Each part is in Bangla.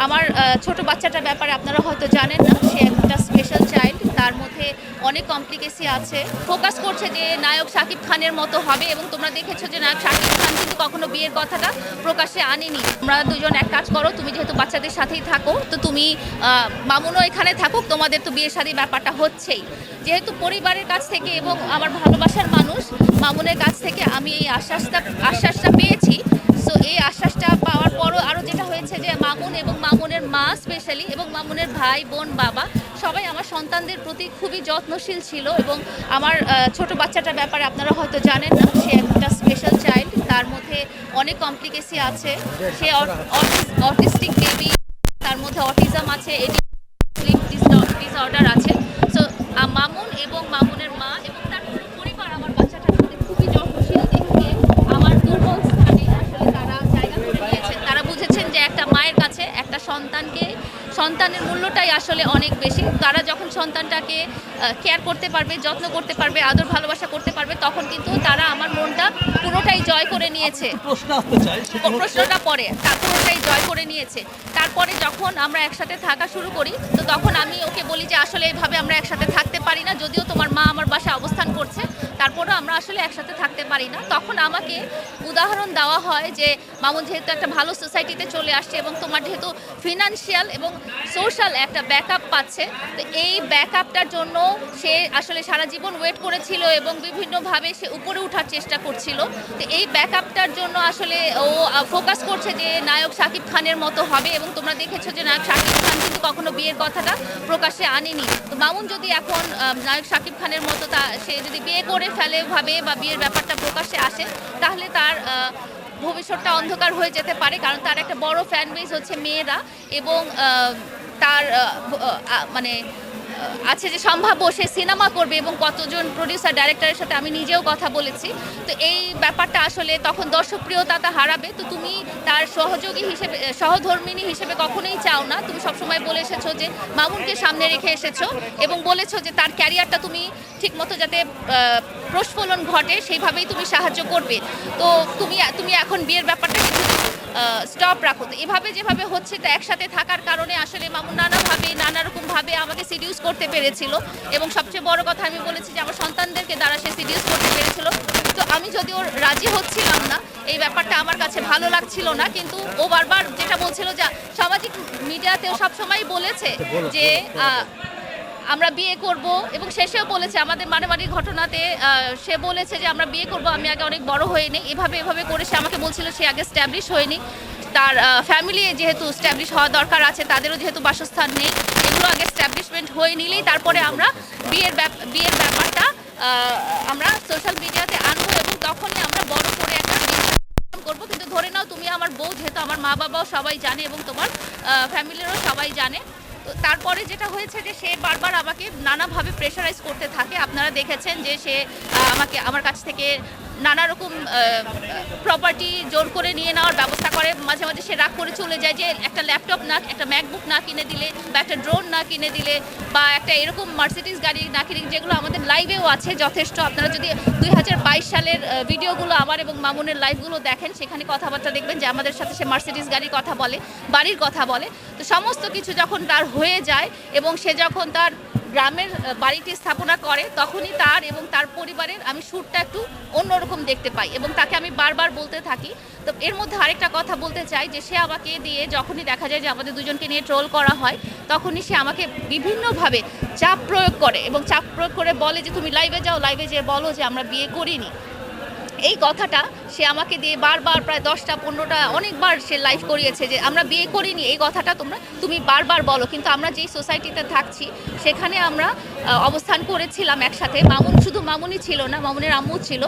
আমার ছোট বাচ্চাটার ব্যাপারে আপনারা হয়তো জানেন না, সে একটা স্পেশাল চাইল্ড। তার মধ্যে অনেক কমপ্লিকেসি আছে। ফোকাস করছে যে নায়ক শাকিব খানের মতো হবে, এবং তোমরা দেখেছো যে নায়ক শাকিব খান কিন্তু কখনো বিয়ের কথাটা প্রকাশ্যে আনেনি। তোমরা দুজন এক কাজ করো, তুমি যেহেতু বাচ্চাদের সাথেই থাকো, তো তুমি মামুনও এখানে থাকুক, তোমাদের তো বিয়ের শাদী ব্যাপারটা হচ্ছেই। যেহেতু পরিবারের কাছ থেকে এবং আমার ভালোবাসার মানুষ মামুনের কাছ থেকে আমি এই আশ্বাসটা পেয়েছি। সো এই আশ্বাসটা পাওয়ার পরও আরও যেটা হয়েছে যে মামুন এবং মামুনের মা স্পেশালি এবং মামুনের ভাই বোন বাবা সবাই আমার সন্তানদের প্রতি খুবই যত্নশীল ছিল। এবং আমার ছোট বাচ্চাটার ব্যাপারে আপনারা হয়তো জানেন না, সে একটা স্পেশাল চাইল্ড। তার মধ্যে অনেক কমপ্লিকেসি আছে। সে অটিস্টিক বেবি, তার মধ্যে অটিজম আছে, স্লিপ ডিসঅর্ডার আছে। সো মামুন এবং মামুনের মা এবং তার পুরো পরিবার আমার বাচ্চাটার সাথে খুবই যত্নশীল দেখে আমার দুর্বল স্থানে আসলে তারা জায়গা করে নিয়েছেন। তারা বুঝেছেন যে একটা মায়ের কাছে একটা সন্তানের মূল্যটাই আসলে অনেক বেশি। তারা যখন সন্তানটাকে কেয়ার করতে পারবে, যত্ন করতে পারবে, আদর ভালোবাসা করতে পারবে, তখন কিন্তু তারা আমার মনটা পুরোটাই জয় করে নিয়েছে। প্রশ্নটা পরে পুরোটাই জয় করে নিয়েছে। তারপরে যখন আমরা একসাথে থাকা শুরু করি, তো তখন আমি ওকে বলি যে আসলে এইভাবে আমরা একসাথে থাকতে পারি না। যদিও তোমার মা আমার বাসায় অবস্থান করছে, তারপরেও আমরা আসলে একসাথে থাকতে পারি না। তখন আমাকে উদাহরণ দেওয়া হয় যে মামুন যেহেতু একটা ভালো সোসাইটিতে চলে আসছে এবং তোমার যেহেতু ফিনান্সিয়াল এবং সোশ্যাল একটা ব্যাকআপ পাচ্ছে, তো এই ব্যাকআপটার জন্য সে আসলে সারা জীবন ওয়েট করেছিল এবং বিভিন্নভাবে সে উপরে ওঠার চেষ্টা করছিল। তো এই ব্যাকআপটার জন্য আসলে ও ফোকাস করছে যে নায়ক শাকিব খানের মতো হবে, এবং তোমরা দেখেছো যে নায়ক শাকিব খান কিন্তু কখনো বিয়ের কথাটা প্রকাশ্যে আনেনি। তো মামুন যদি এখন নায়ক শাকিব খানের মতো সে যদি বিয়ে করে ফেলে ভাবে বা বিয়ের ব্যাপারটা প্রকাশ্যে আসে, তাহলে তার ভবিষ্যৎটা অন্ধকার হয়ে যেতে পারে। কারণ তার একটা বড় ফ্যান বেস হচ্ছে মেয়েরা, এবং তার মানে আছে যে সম্ভাব্য সে সিনেমা করবে এবং কতজন প্রডিউসার ডাইরেক্টরের সাথে আমি নিজেও কথা বলেছি। তো এই ব্যাপারটা আসলে তখন দর্শকপ্রিয়তা হারাবে। তো তুমি তার সহযোগী হিসেবে, সহধর্মিণী হিসেবে কখনোই চাও না। তুমি সবসময় বলে এসেছো যে মামুনকে সামনে রেখে এসেছো এবং বলেছো যে তার ক্যারিয়ারটা তুমি ঠিকমতো যাতে প্রস্ফুলন ঘটে সেইভাবেই তুমি সাহায্য করবে। তো তুমি এখন বিয়ের ব্যাপারটা স্টপ রাখো। তো এভাবে যেভাবে হচ্ছে, তো একসাথে থাকার কারণে আসলে মামুন নানা রকমভাবে আমাকে সিডিউস করতে পেরেছিল। এবং সবচেয়ে বড় কথা আমি বলেছি যে আমার সন্তানদেরকে দ্বারা সে সিডিউস করতে পেরেছিল। তো আমি যদিও রাজি হচ্ছিলাম না, এই ব্যাপারটা আমার কাছে ভালো লাগছিল না, কিন্তু ও বারবার যেটা বলছিল যে সামাজিক মিডিয়াতেও সবসময় বলেছে যে আমরা বিয়ে করব, এবং শেষেও বলেছে আমাদের মারামারির ঘটনাতে সে বলেছে যে আমরা বিয়ে করব, আমি আগে অনেক বড় হয়ে নিই। এভাবে করে সে আমাকে বলছিল সে আগে স্ট্যাবলিশ হয়নি, তার ফ্যামিলি যেহেতু স্ট্যাবলিশ হওয়া দরকার আছে, তাদেরও যেহেতু বাসস্থান নেই, এগুলো আগে স্ট্যাবলিশমেন্ট হয়ে নিলেই তারপরে আমরা বিয়ের ব্যাপারটা আমরা সোশ্যাল মিডিয়াতে আনবো, এবং তখনই আমরা বড় করে একটা করবো। কিন্তু ধরে নাও তুমি আমার বউ, যেহেতু আমার মা বাবাও সবাই জানে এবং তোমার ফ্যামিলিরও সবাই জানে। তো তারপরে যেটা হয়েছে যে সে বারবার আমাকে নানাভাবে প্রেশারাইজ করতে থাকে। আপনারা দেখেছেন যে সে আমার কাছ থেকে নানা রকম প্রপার্টি জোর করে নিয়ে নেওয়ার ব্যবস্থা করে। মাঝে মাঝে সে রাগ করে চলে যায় যে একটা ল্যাপটপ না, একটা ম্যাকবুক না কিনে দিলে, বা একটা ড্রোন না কিনে দিলে, বা একটা এরকম মার্সিডিজ গাড়ি না কিনে, যেগুলো আমাদের লাইভেও আছে যথেষ্ট। আপনারা যদি 2022 সালের ভিডিওগুলো আমার এবং মামুনের লাইভগুলো দেখেন, সেখানে কথাবার্তা দেখবেন যে আমাদের সাথে সে মার্সিডিজ গাড়ির কথা বলে, বাড়ির কথা বলে। তো সমস্ত কিছু যখন তার হয়ে যায় এবং সে যখন তার গ্রামের বাড়িটি স্থাপনা করে, তখনই তার এবং তার পরিবারের আমি সুরটা একটু অন্যরকম দেখতে পাই, এবং তাকে আমি বারবার বলতে থাকি। তো এর মধ্যে আরেকটা কথা বলতে চাই যে সে আমাকে দিয়ে যখনই দেখা যায় যে আমাদের দুজনকে নিয়ে ট্রোল করা হয়, তখনই সে আমাকে বিভিন্নভাবে চাপ প্রয়োগ করে, এবং চাপ প্রয়োগ করে বলে যে তুমি লাইভে যাও, লাইভে যেয়ে বলো যে আমরা বিয়ে করিনি। এই কথাটা সে আমাকে দিয়ে বারবার প্রায় 10টা 15টা অনেকবার সে লাইভ করিয়েছে যে আমরা বিয়ে করিনি, এই কথাটা তুমি বারবার বলো। কিন্তু আমরা যেই সোসাইটিতে থাকছি সেখানে আমরা অবস্থান করেছিলাম একসাথে। শুধু মামুনই ছিল না, মামুনের আম্মু ছিল,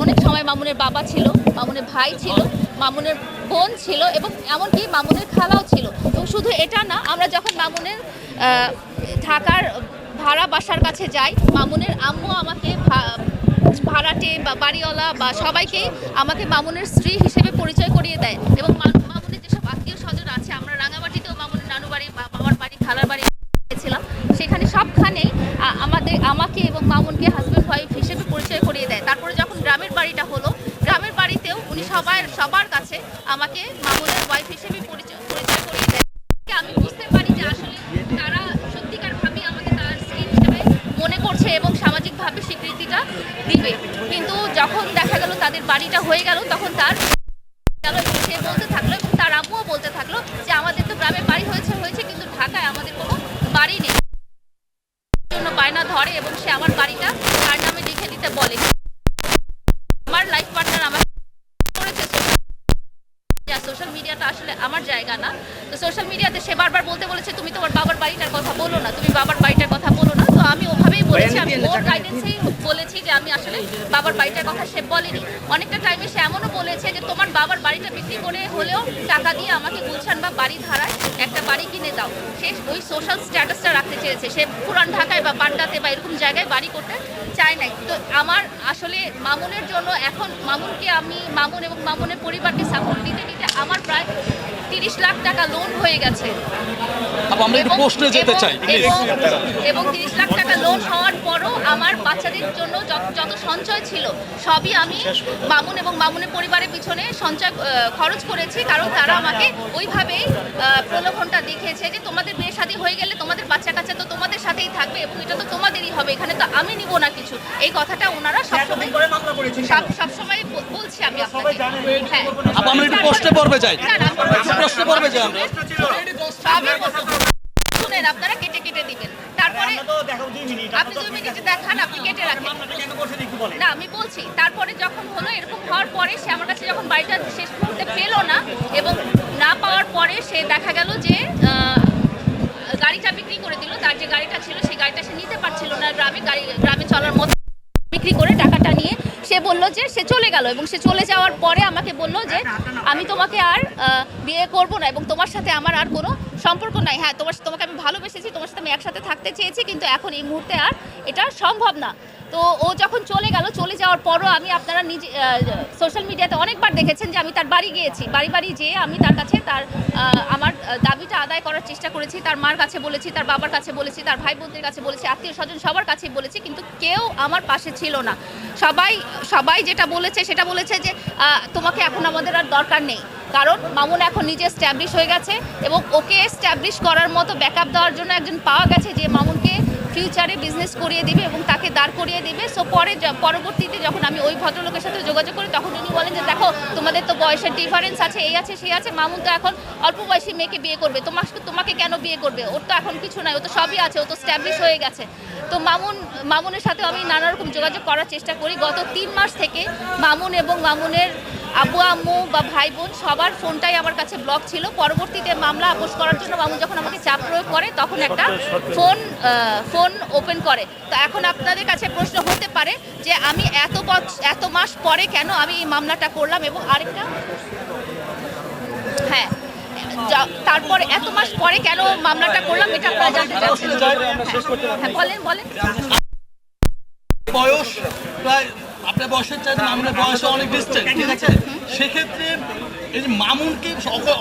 অনেক সময় মামুনের বাবা ছিল, মামুনের ভাই ছিল, মামুনের বোন ছিল, এবং এমনকি মামুনের খালাও ছিল। এবং শুধু এটা না, আমরা যখন মামুনের ঢাকার ভাড়া বাসার কাছে যাই, মামুনের আম্মু আমাকে ভাড়াটে বা বাড়িওয়ালা বা সবাইকে আমাকে মামুনের স্ত্রী হিসেবে পরিচয় করিয়ে দেয়। এবং মামুনের যেসব আত্মীয় স্বজন আছে, আমরা রাঙামাটিতেও মামুনের নানু বাড়ি বা বাবার বাড়ি, খালার বাড়ি গেছিলাম, সেখানে সবখানেই আমাকে এবং মামুনকে হাজব্যান্ড ওয়াইফ হিসেবে পরিচয় করিয়ে দেয়। তারপরে যখন গ্রামের বাড়িটা হলো, গ্রামের বাড়িতেও উনি সবার কাছে আমাকে মামুনের ওয়াইফ হিসেবে পরিচয় করিয়ে দেয়। দিবে, কিন্তু যখন দেখা গেল তাদের বাড়িটা হয়ে গেল তখন তার গেল এবং সে বলতে থাকলো এবং তার আম্মুও বলতে থাকলো যে আমাদের তো গ্রামে বাড়ি হয়েছে কিন্তু ঢাকায় আমাদের কোনো বাড়ি নেই, জন্য বায়না ধরে এবং সে আমার বাড়িটা তার নামে লিখে দিতে বলে। আমার লাইফ পার্টনার আমার করেছে সোশ্যাল মিডিয়াটা আসলে আমার জায়গা না, তো সোশ্যাল মিডিয়াতে সে বারবার বলতে বলেছে তুমি তোমার বাবার বাড়িটার কথা বলো না, তুমি বাবার বাড়িটার কথা বলো না। তো আমি ওভাবেই বলেছি, আমি ওর গাইডেন্সেই বলেছি যে আমি আসলে বাবার বাড়িটার কথা সে বলেনি। অনেকটা টাইমে সে এমনও বলেছে যে তোমার বাবার বাড়িটা বিক্রি করে হলেও টাকা দিয়ে আমাকে গুলশান বা বাড়ি ধারায় একটা বাড়ি কিনে দাও। সে ওই সোশ্যাল স্ট্যাটাসটা রাখতে চেয়েছে, সে পুরান ঢাকায় বা পান্ডাতে বা এরকম জায়গায় বাড়ি করতে চায় নাই। তো আমার আসলে মামুনের জন্য এখন মামুনকে আমি মামুন এবং মামুনের পরিবারকে সাপোর্ট দিতে দিতে আমার প্রায় 30 লাখ টাকা লোন হয়ে গেছে এবং 30 লাখ টাকা লোন হওয়ার পরও আমার বাচ্চাদের জন্য যত সঞ্চয় ছিল সবই আমি মামুন এবং মামুনের পরিবারের পিছনে সঞ্চয় খরচ করেছি, কারণ তারা আমাকে ওইভাবেই প্রলোভনটা দেখিয়েছে যে তোমাদের বিয়ে শাদী হয়ে গেলে তোমাদের বাচ্চা কাচ্চা তো তোমাদের সাথেই থাকবে এবং এটা তো তোমাদেরই হবে, এখানে তো আমি নিব না কিছু। এই কথাটা ওনারা সবসময় বলছি আমি আপনাকে। হ্যাঁ, আমরা একটু প্রশ্নে পড়বে যাই, প্রশ্নে পড়বে যাই আমরা। শুনেন, আপনারা কেটে কেটে দিবেন, তারপরে আপনি 2 মিনিট দেখান, আপনি কেটে রাখেন না, আমি বলছি। তারপরে যখন হলো এরকম হওয়ার পরে সে আমার কাছে যখন বাড়িটা শেষ মুহূর্তে পেলো না এবং না পাওয়ার পরে সে দেখা গেল যে গাড়িটা বিক্রি করে দিল, তার যে গাড়িটা ছিল সেই গাড়িটা সে নিতে পারছিল না, গ্রামে চলার মতো বিক্রি করে টাকাটা নিয়ে সে বলল যে সে চলে গেল এবং সে চলে যাওয়ার পরে আমাকে বলল যে আমি তোমাকে আর বিয়ে করব না এবং তোমার সাথে আমার আর কোনো সম্পর্ক নাই। হ্যাঁ, তোমাকে আমি ভালোবেসেছি, তোমার সাথে আমি একসাথে থাকতে চেয়েছি, কিন্তু এখন এই মুহূর্তে আর এটা সম্ভব না। তো ও যখন চলে গেল, চলে যাওয়ার পরও আমি আপনারা নিজে সোশ্যাল মিডিয়াতে অনেকবার দেখেছেন যে আমি তার বাড়ি গিয়েছি, বাড়ি যেয়ে আমি তার কাছে আমার দাবিটা আদায় করার চেষ্টা করেছি, তার মার কাছে বলেছি, তার বাবার কাছে বলেছি, তার ভাই বোনদের কাছে বলেছি, আত্মীয় স্বজন সবার কাছে বলেছি, কিন্তু কেউ আমার পাশে ছিল না। সবাই যেটা বলেছে সেটা বলেছে যে তোমাকে এখন আমাদের আর দরকার নেই, কারণ মামুন এখন নিজে এস্টাবলিশ হয়ে গেছে এবং ওকে এস্টাবলিশ করার মতো ব্যাকআপ দেওয়ার জন্য একজন পাওয়া গেছে যে মামুনকে ফিউচারে বিজনেস করিয়ে দিবে এবং তাকে দাঁড় করিয়ে দিবে। সো পরবর্তীতে যখন আমি ওই ভদ্রলোকের সাথে যোগাযোগ করি তখন উনি বলেন যে দেখো তোমাদের তো বয়সের ডিফারেন্স আছে, এই আছে সেই আছে, মামুন তো এখন অল্প বয়সী মেয়েকে বিয়ে করবে, তোমাকে কেন বিয়ে করবে, ওর তো এখন কিছু নাই, ও তো সবই আছে, ও তো স্ট্যাবলিশ হয়ে গেছে। তো মামুনের সাথেও আমি নানা রকম যোগাযোগ করার চেষ্টা করি। গত 3 মাস থেকে মামুন এবং মামুনের আব্বু আম্মু বা ভাই বোন সবার ফোনটাই আমার কাছে ব্লক ছিল। পরবর্তীতে মামলা আপোষ করার জন্য মামুন যখন আমাকে চাপ প্রয়োগ করে তখন একটা ফোন ওপেন করে। তো এখন আপনাদের কাছে প্রশ্ন হতে পারে যে আমি এত মাস পরে কেন আমি এই মামলাটা করলাম, এবং আরেকটা হ্যাঁ তারপর এত মাস পরে কেন মামলাটা করলাম এটা আপনারা জানতে চাচ্ছেন। হ্যাঁ, বলেন। বয়স প্রায় আপনার বয়সের চাইতে মামুনের বয়সে অনেক ডিস্টেন্স, ঠিক আছে? সেক্ষেত্রে এই যে মামুনকে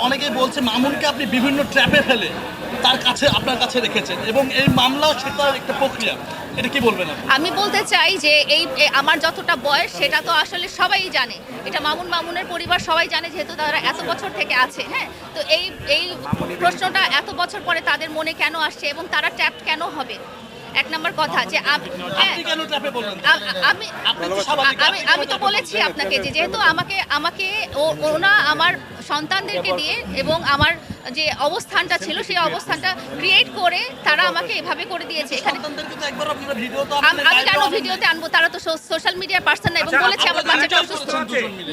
অনেকেই বলছে মামুনকে আপনি বিভিন্ন ট্র্যাপে ফেলে আপনার কাছে রেখেছেন এবং এই মামলাও সেটার একটা প্রক্রিয়া, এটা কি বলবেন? আমি বলতে চাই যে এই আমার যতটা বয়স সেটা তো আসলে সবাই জানে, এটা মামুনের পরিবার সবাই জানে, যেহেতু তারা এত বছর থেকে আছে। হ্যাঁ, তো এই প্রশ্নটা এত বছর পরে তাদের মনে কেন আসছে এবং তারা ট্র্যাপ কেন হবে? এক নম্বর কথা যে আমি তো বলেছি আপনাকে যে যেহেতু আমাকে ওনা আমার সন্তানদেরকে দিয়ে এবং আমার যে অবস্থানটা ছিল সেই অবস্থানটা ক্রিয়েট করে তারা আমাকে এভাবে করে দিয়েছে। এখানে আমি কেন ভিডিওতে আনবো? তারা তো সোশ্যাল মিডিয়ার পার্সন না এবং বলেছে আমার বাচ্চাটা অসুস্থ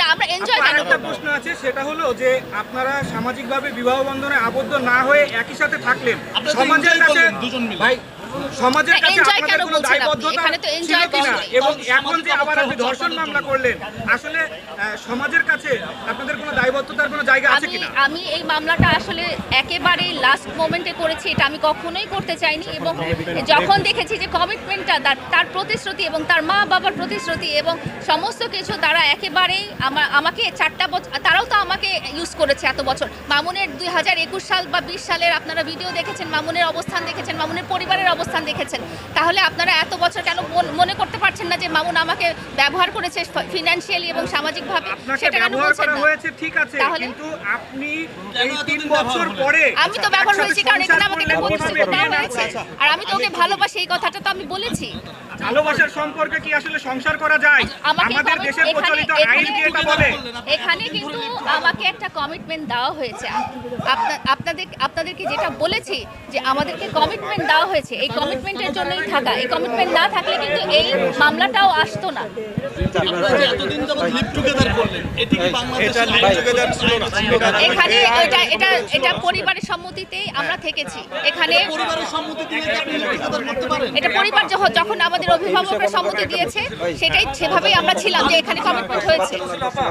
না, আমরা এনজয় কেন করব? প্রশ্ন আছে, সেটা হলো যে আপনারা সামাজিকভাবে বিবাহ বন্ধনে আবদ্ধ না হয়ে একই সাথে থাকলেন, সমাজের কাছে ভাই সমাজের কাছে আপনাদের কোনো দায়বদ্ধতা ছিল কিনা, এবং এখন যে আবার আপনি ধর্ষণ মামলা করলেন আসলে সমাজের কাছে আপনাদের কোনো দায়বদ্ধতার কোনো জায়গা আছে কিনা? আমি এই মামলাটা আসলে একেবারে লাস্ট মোমেন্টে করেছি, এটা আমি কখনোই করতে চাইনি এবং যখন দেখেছি যে কমিটমেন্টটা তার প্রতিশ্রুতি এবং তার মা বাবার প্রতিশ্রুতি এবং সমস্ত কিছু তারা একেবারেই আমাকে 4টা বছর তারাও তো আমাকে ইউজ করেছে এত বছর। মামুনের 2021 সাল বা 20 সালের আপনারা ভিডিও দেখেছেন, মামুনের অবস্থান দেখেছেন, মামুনের পরিবারের অবস্থান দেখেছেন, তাহলে আপনারা এত বছর কেন মনে করতে পারছেন না যে মামুন আমাকে ব্যবহার করেছে ফিনান্সিয়ালি এবং সামাজিকভাবে? সেটা কেন বলছেন না? ঠিক আছে, কিন্তু আপনি এই 3 বছর পরে আমি তো ব্যবহার হয়েছি কারণ এখানে আমাকে ডিভোর্স দেওয়া হয়েছে, আর আমি তো ওকে ভালোবাসি, এই কথাটা তো আমি বলেছি। ভালোবাসার সম্পর্কে কি আসলে সংসার করা যায়? আমাদের দেশের প্রচলিত আইন কি এটা বলে? এখানে কিন্তু আমাকে একটা কমিটমেন্ট দেওয়া হয়েছে। আপনাদেরকে যেটা বলেছি যে আমাদেরকে কমিটমেন্ট দেওয়া হয়েছে, এই কমিটমেন্টের জন্যই থাকা। এই কমিটমেন্ট না থাকলে কিন্তু এই মামলাটাও আসতো না। আপনারা যে এতদিন যাবত লিভ টুগেদার করলেন, এটি কি বাংলাদেশে লিভ টুগেদার ছিল না? এখানে এটা পরিবারের সম্মতিতেই আমরা থেকেছি। এখানে পরিবারের সম্মতি দিয়ে কি আপনি লিভ টুগেদার করতে পারেন? এটা পরিবার যখন আমাদের অভিভাবকরা সম্মতি দিয়েছে সেটাই সেভাবেই আমরা ছিলাম যে এখানে কমিটমেন্ট হয়েছে।